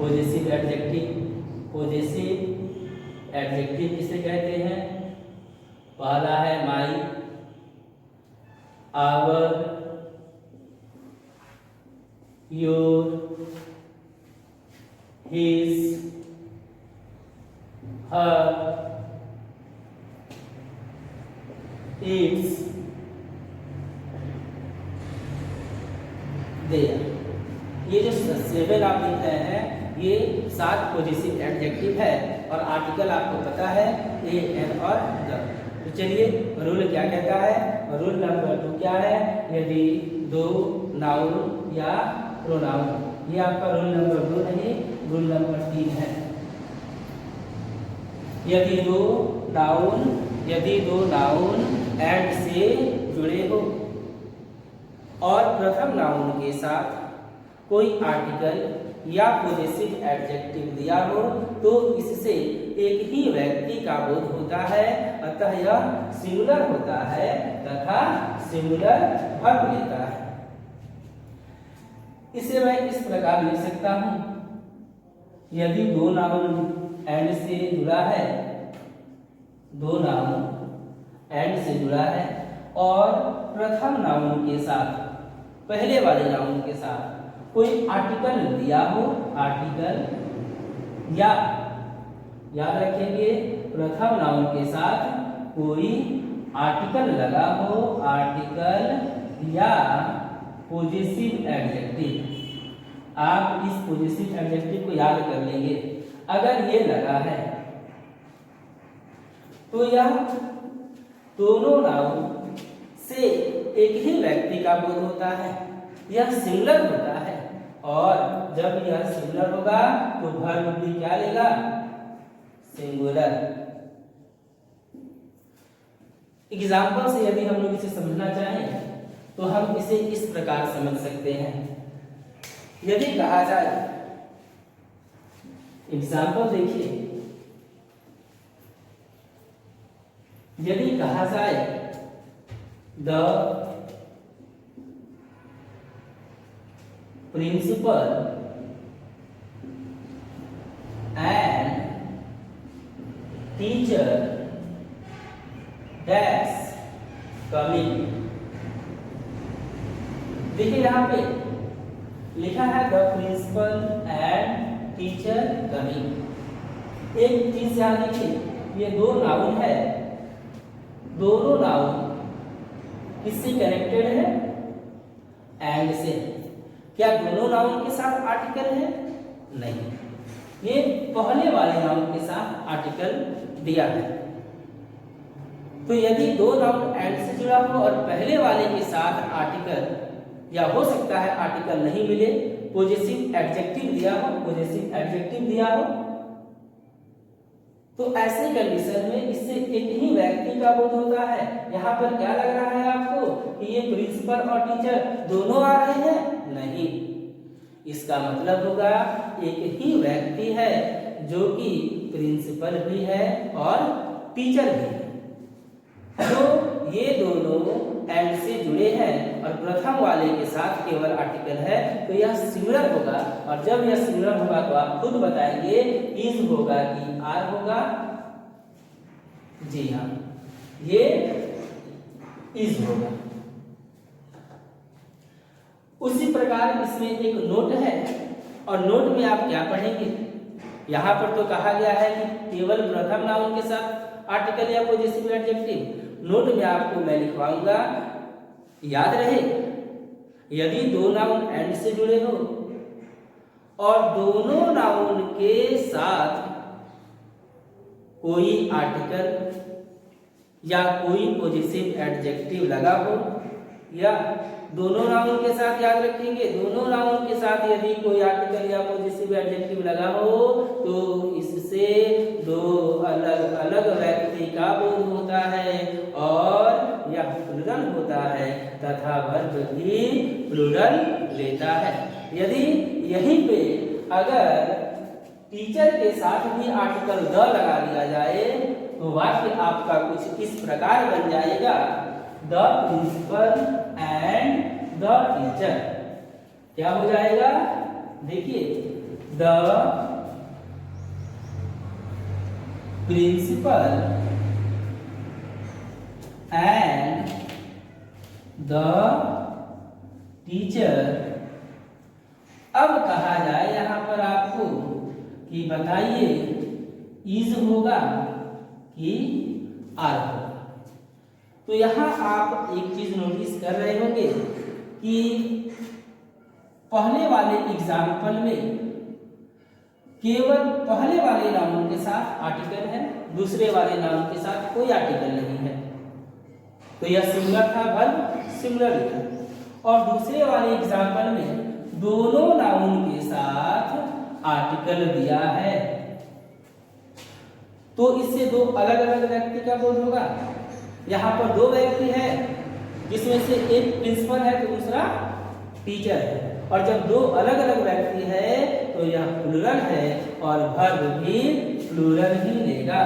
Possessive adjective. Possessive adjective किसे कहते हैं? पहला है my, our, your, his, her, its, their. ये जो 7 आप लिख रहे हैं ये 7 पॉजेसिव एडजेक्टिव है और आर्टिकल आपको पता है ए, एन और द। तो चलिए रूल क्या कहता है? रूल नंबर 2 क्या है? यदि दो नाउन या प्रोनाउन, ये आपका रूल नंबर 2 नहीं, रूल नंबर 3 है। यदि दो नाउन एंड से जुड़े हो और प्रथम नाउन के साथ कोई आर्टिकल या पॉजेसिव एडजेक्टिव दिया हो तो इससे एक ही व्यक्ति का बोध होता है, अतः यह सिंगुलर होता है तथा सिंगुलर वर्ब लेता है। इसे मैं इस प्रकार लिख सकता हूं, यदि दो नाउन एंड से जुड़ा है, दो नाउन एंड से जुड़ा है और प्रथम नाउन के साथ, पहले वाले नाउन के साथ कोई आर्टिकल दिया हो, आर्टिकल या याद रखेंगे प्रथम नाउन के साथ कोई आर्टिकल लगा हो, आर्टिकल या पॉजेसिव एडजेक्टिव। आप इस पॉजेसिव एडजेक्टिव को याद कर लेंगे। अगर ये लगा है तो यह दोनों नाउन से एक ही व्यक्ति का बोध होता है, यह सिंगुलर होता है और जब यह सिंगुलर होगा तो वर्ब भी क्या लेगा? सिंगुलर। एग्जाम्पल से यदि हम लोग इसे समझना चाहें तो हम इसे इस प्रकार समझ सकते हैं। यदि कहा जाए, एग्जाम्पल देखिए, यदि कहा जाए the principal and teacher dash coming. देखिए यहां पे लिखा है the principal and teacher coming. एक चीज ध्यान देखिए, ये दो नाउन है, दोनों नाउन किससे कनेक्टेड है? एंड से। क्या दोनों नाउन के साथ आर्टिकल है? नहीं, ये पहले वाले नाउन के साथ आर्टिकल दिया है। तो यदि दो नाउन एंड से जुड़ा हो और पहले वाले के साथ आर्टिकल, या हो सकता है आर्टिकल नहीं मिले, पॉजेसिव एडजेक्टिव दिया हो, पॉजेसिव एडजेक्टिव दिया हो, तो ऐसे कंडीशन में इससे एक ही व्यक्ति का बोध होता है। यहाँ पर क्या लग रहा है आपको कि ये प्रिंसिपल और टीचर दोनों आ रहे हैं? नहीं, इसका मतलब होगा एक ही व्यक्ति है जो कि प्रिंसिपल भी है और टीचर भी है। तो ये दोनों एंड से जुड़े हैं और प्रथम वाले के साथ केवल आर्टिकल है, तो यह सिंगुलर होगा। और जब यह सिंगुलर होगा तो आप खुद बताएंगे इज होगा कि आर होगा? जी हाँ, ये इज होगा। उसी प्रकार इसमें एक नोट है और नोट में आप क्या पढ़ेंगे? यहां पर तो कहा गया है कि केवल प्रथम नाउन के साथ आर्टिकल या पॉजेसिव एडजेक्टिव। नोट में आपको मैं लिखवाऊंगा, याद रहे, यदि दो नाउन एंड से जुड़े हो और दोनों नाउन के साथ कोई आर्टिकल या कोई पॉजेसिव एडजेक्टिव लगा हो, या दोनों नाउन के साथ, याद रखेंगे, दोनों नाउन के साथ यदि कोई आर्टिकल या पॉजेसिव एडजेक्टिव लगा हो तो इससे दो अलग अलग व्यक्ति का बोध होता है और यह प्लूरल होता है तथा वर्ब भी प्लूरल लेता है। यदि यहीं पे अगर टीचर के साथ भी आर्टिकल द लगा दिया जाए तो वाक्य आपका कुछ इस प्रकार बन जाएगा, the principal and the teacher. क्या हो जाएगा? देखिए, the principal and the teacher. अब कहा जाए यहां पर आपको कि बताइए इज होगा कि आर होगा। तो यहां आप एक चीज नोटिस कर रहे होंगे कि पहले वाले एग्जाम्पल में केवल पहले वाले नाउन के साथ आर्टिकल है, दूसरे वाले नाउन के साथ कोई आर्टिकल नहीं है। तो यह सिंगुलर था, वर्ब सिंगुलर था। और दूसरे वाले एग्जाम्पल में दोनों नाउन के साथ आर्टिकल दिया है। तो इससे दो अलग अलग व्यक्ति का बोध होगा। यहाँ पर दो व्यक्ति है जिसमें से एक प्रिंसिपल है तो दूसरा टीचर है। और जब दो अलग अलग व्यक्ति है तो यह प्लूरल है और वर्ब भी प्लूरल ही लेगा।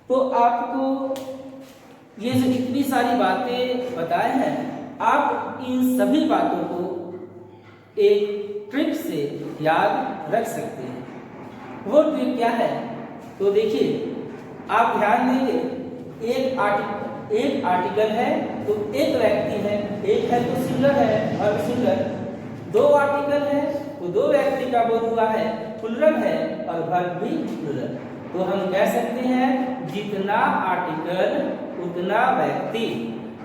तो आपको ये जो इतनी सारी बातें बताए हैं, आप इन सभी बातों को एक ट्रिक से याद रख सकते हैं। वो ट्रिक क्या है? तो देखिए, आप ध्यान देंगे, एक आर्टिकल है तो एक व्यक्ति है, एक है तो सिंगुलर है और सिंगुलर। दो आर्टिकल है तो दो व्यक्ति का बोध हुआ है, प्लूरल है और वर्ब भी प्लूरल। तो हम कह सकते हैं जितना आर्टिकल उतना व्यक्ति।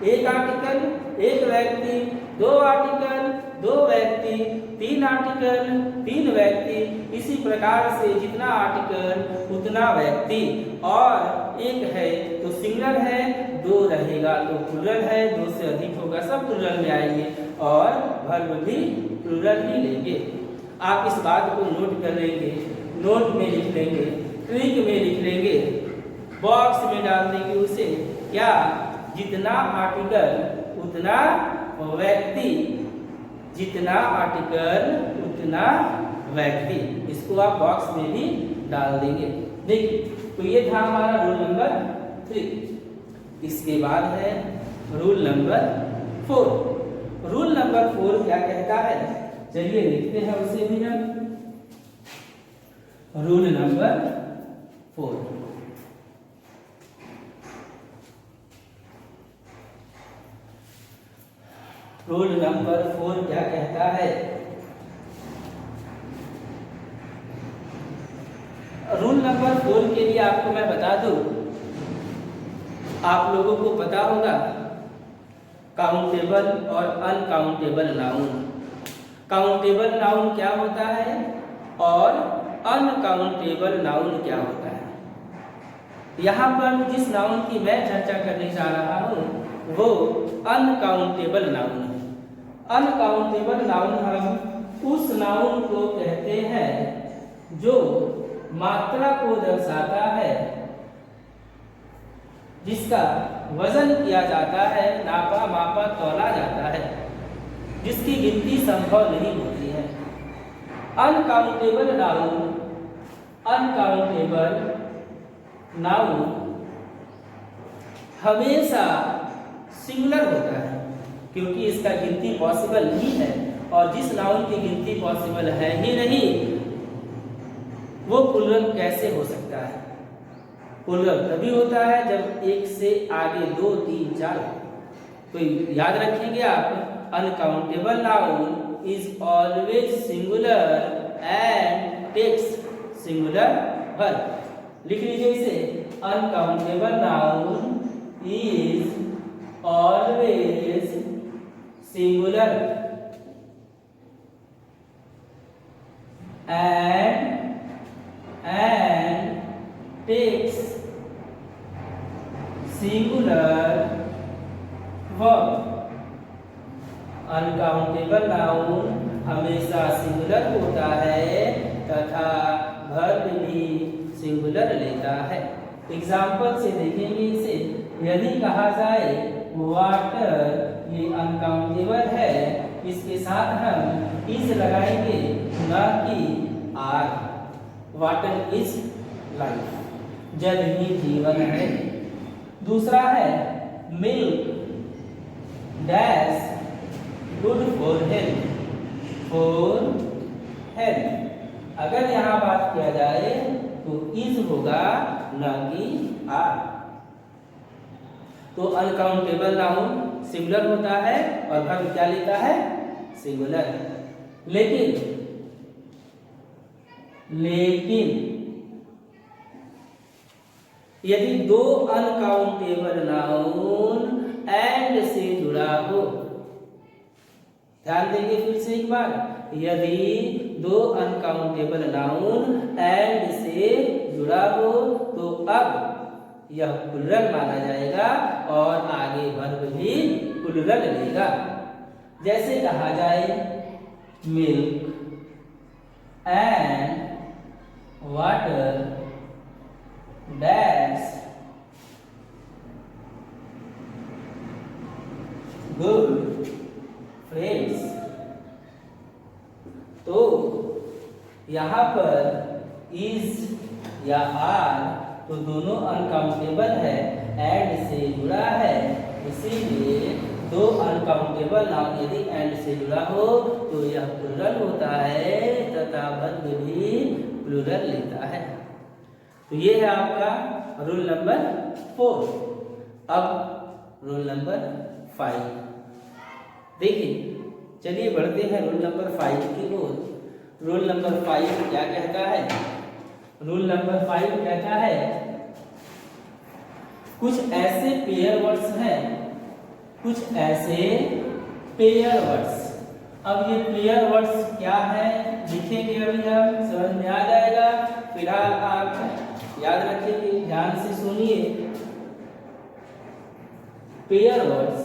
एक आर्टिकल एक व्यक्ति, दो आर्टिकल दो व्यक्ति, तीन आर्टिकल तीन व्यक्ति। इसी प्रकार से जितना आर्टिकल उतना व्यक्ति। और एक है तो सिंगुलर है, दो रहेगा तो प्लूरल है, दो से अधिक होगा सब प्लूरल में आएंगे और वर्ब भी प्लूरल ही लेंगे। आप इस बात को नोट कर लेंगे, नोट में लिख लेंगे, ट्रिक में लिख लेंगे, बॉक्स में डाल देंगे उसे। क्या? जितना आर्टिकल उतना व्यक्ति, जितना आर्टिकल उतना व्यक्ति। इसको आप बॉक्स में भी डाल देंगे। देखिए, तो ये था हमारा रूल नंबर 3। इसके बाद है रूल नंबर 4। रूल नंबर 4 क्या कहता है? चलिए लिखते हैं उसे भी हम। रूल नंबर 4, रूल नंबर 4 क्या कहता है? रूल नंबर 4 के लिए आपको मैं बता दूं, आप लोगों को पता होगा काउंटेबल और अनकाउंटेबल नाउन। काउंटेबल नाउन क्या होता है और अनकाउंटेबल नाउन क्या होता है। यहाँ पर जिस नाउन की मैं चर्चा करने जा रहा हूँ वो अनकाउंटेबल नाउन है। अनकाउंटेबल नाउन हम उस नाउन को कहते हैं जो मात्रा को दर्शाता है, जिसका वजन किया जाता है, नापा मापा तौला जाता है, जिसकी गिनती संभव नहीं होती है। अनकाउंटेबल नाउन हमेशा सिंगुलर होता है क्योंकि इसका गिनती पॉसिबल नहीं है। और जिस नाउन की गिनती पॉसिबल है ही नहीं वो प्लूरल कैसे हो सकता है? प्लूरल तभी होता है जब एक से आगे 2, 3, 4। तो याद रखेंगे आप, uncountable noun is always singular and takes singular verb. लिख लीजिए इसे, uncountable noun is always singular and takes singular verb। Uncountable noun हमेशा सिंगुलर होता है तथा वर्ब भी सिंगुलर लेता है। एग्जाम्पल से देखेंगे इसे। यदि कहा जाए वाटर, ये अनकाउंटेबल है, इसके साथ हम इज लगाएंगे न कि आर। वाटर इज लाइफ, जल ही जीवन है। दूसरा है milk dash good for health, for health. अगर यहाँ बात किया जाए तो इज होगा, न कि आर। तो अनकाउंटेबल नाउन सिंगुलर होता है और वर्ब क्या लेता है, सिंगुलर। लेकिन यदि दो अनकाउंटेबल नाउन एंड से जुड़ा हो, ध्यान देंगे फिर से एक बार, यदि दो अनकाउंटेबल नाउन एंड से जुड़ा हो तो अब यह प्लुरल माना जाएगा और आगे वर्ब भी प्लुरल लेगा। जैसे कहा जाए milk and water dash good friends. तो यहाँ पर इज या आर तो दोनों अनकाउंटेबल है, एंड से जुड़ा है, इसीलिए दो अनकाउंटेबल नाउन यदि एंड से जुड़ा हो तो यह प्लुरल होता है तथा वर्ब भी प्लुरल लेता है। तो ये है आपका रूल नंबर 4। अब रूल नंबर 5 देखिए, चलिए बढ़ते हैं रूल नंबर 5 की ओर। रूल नंबर 5 क्या कहता है? रूल नंबर 5 कहता है कुछ ऐसे पेयर वर्ड्स हैं, कुछ ऐसे पेयर वर्ड्स। अब ये पेयर वर्ड्स क्या है लिखेंगे, अभी हम समझ में आ जाएगा। फिलहाल आप याद रखेंगे, ध्यान से सुनिए। पेयर वर्ड्स,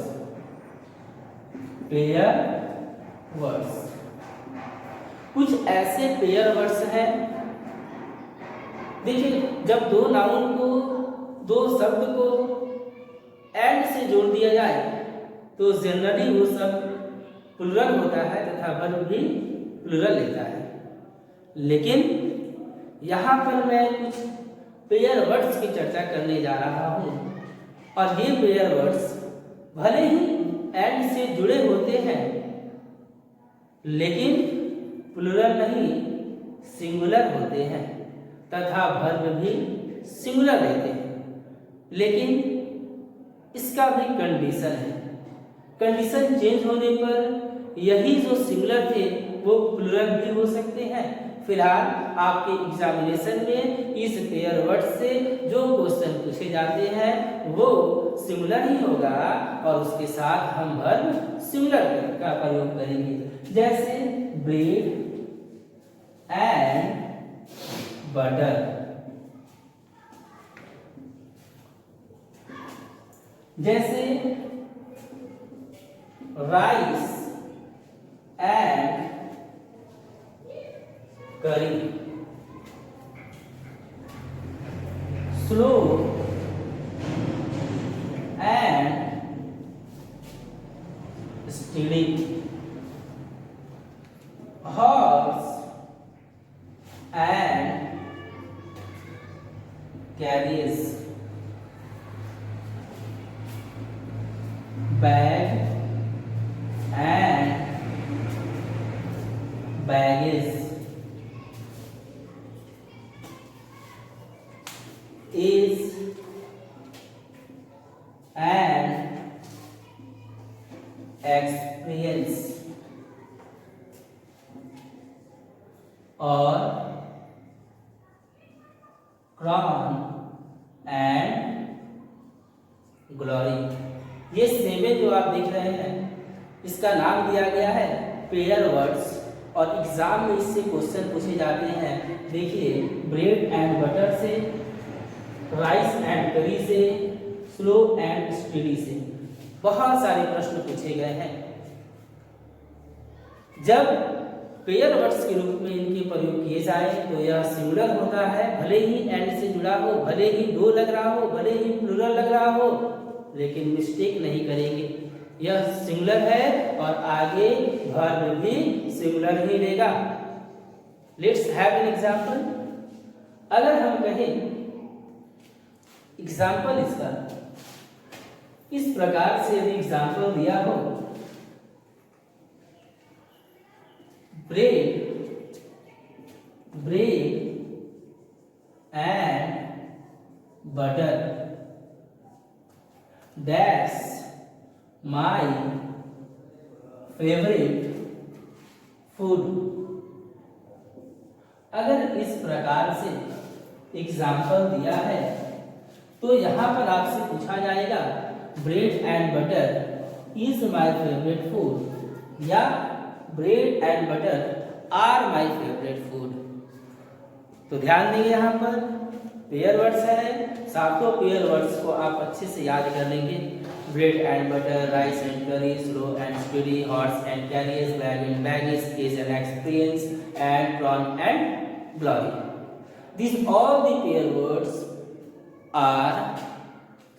पेयर वर्ड्स, कुछ ऐसे पेयर वर्ड्स हैं। देखिए, जब दो नाउन को, दो शब्द को एंड से जोड़ दिया जाए तो जनरली वो सब प्लुरल होता है तथा वर्ब भी प्लुरल लेता है। लेकिन यहाँ पर मैं कुछ पेयर वर्ड्स की चर्चा करने जा रहा हूँ और ये पेयर वर्ड्स भले ही एंड से जुड़े होते हैं लेकिन प्लुरल नहीं, सिंगुलर होते हैं तथा वर्ब भी सिंगुलर लेते हैं। लेकिन इसका भी कंडीशन है। कंडीशन चेंज होने पर यही जो सिंगुलर थे वो प्लुरल भी हो सकते हैं। फिलहाल आपके एग्जामिनेशन में इस पेयर वर्ड से जो क्वेश्चन पूछे जाते हैं वो सिंगुलर ही होगा और उसके साथ हम वर्ब सिंगुलर का प्रयोग करेंगे। जैसे ब्रेड एंड बटर, जैसे rice and curry, slow and steady, horse and carriers, bag and baggage, is and experience और crown and glory। ये सेवें जो आप देख रहे हैं इसका नाम दिया गया है पेयर वर्ड्स और एग्जाम में इससे क्वेश्चन पूछे जाते हैं। देखिए, ब्रेड एंड बटर से, राइस एंड करी से, स्लो एंड स्पीडी से बहुत सारे प्रश्न पूछे गए हैं। जब पेयर वर्ड्स के रूप में इनके प्रयोग किए जाए तो यह सिंगुलर होता है, भले ही एंड से जुड़ा हो, भले ही दो लग रहा हो, भले ही प्लुरल लग रहा हो, लेकिन मिस्टेक नहीं करेंगे। यह सिंगुलर है और आगे वर्ब भी सिंगुलर ही लेगा। Let's have an example. अगर हम कहें एग्जाम्पल इसका इस प्रकार से यदि एग्जाम्पल दिया हो, bread butter. That's my favorite food. अगर इस प्रकार से एग्जाम्पल दिया है तो यहाँ पर आपसे पूछा जाएगा bread and butter is my favourite food या bread and butter are my favourite food. तो ध्यान देंगे यहाँ पर पेयर वर्ड्स है, सातों पेयर वर्ड्स को आप अच्छे से याद कर लेंगे। Bread and butter, rice and curry, slow and speedy, horse and carriers, bag and baggage, case and experience, and prawn and glory. These all the pair words are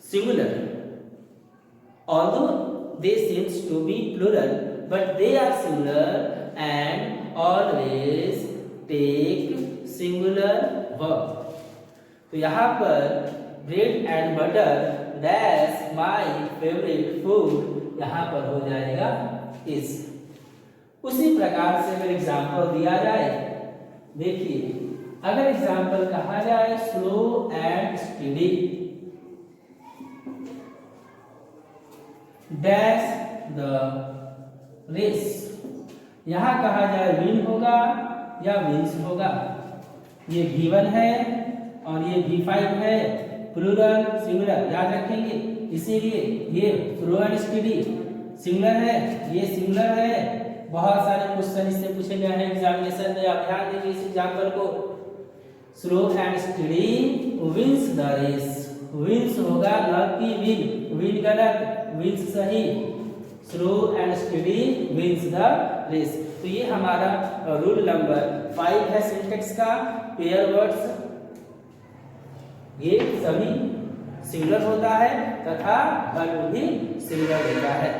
singular, although they seems to be plural, but they are singular and always take singular verb. तो यहाँ पर bread and butter that's my favourite food यहाँ पर हो जाएगा is. उसी प्रकार से अगर एग्जाम्पल दिया जाए, देखिए अगर एग्जाम्पल कहा जाए slow and speedy, dash the race, यहां कहा जाए विन होगा या विंस होगा। ये V1 है और ये V5 है, प्लूरल सिंगुलर याद रखेंगे, इसीलिए ये स्लो एंड स्पीडी सिंगुलर है, ये सिंगुलर है। बहुत सारे क्वेश्चन इससे पूछे गए हैं एग्जामिनेशन में, आप ध्यान देंगे इस एग्जाम्पल को। Slow and speedy wins the race, wins होगा न कि विन, विन गलत, विंस सही। Slow and speedy wins the race. तो ये हमारा रूल नंबर 5 है सिंटेक्स का। पेयर वर्ड्स ये सभी सिंगुलर होता है तथा वर्ब भी सिंगुलर होता है।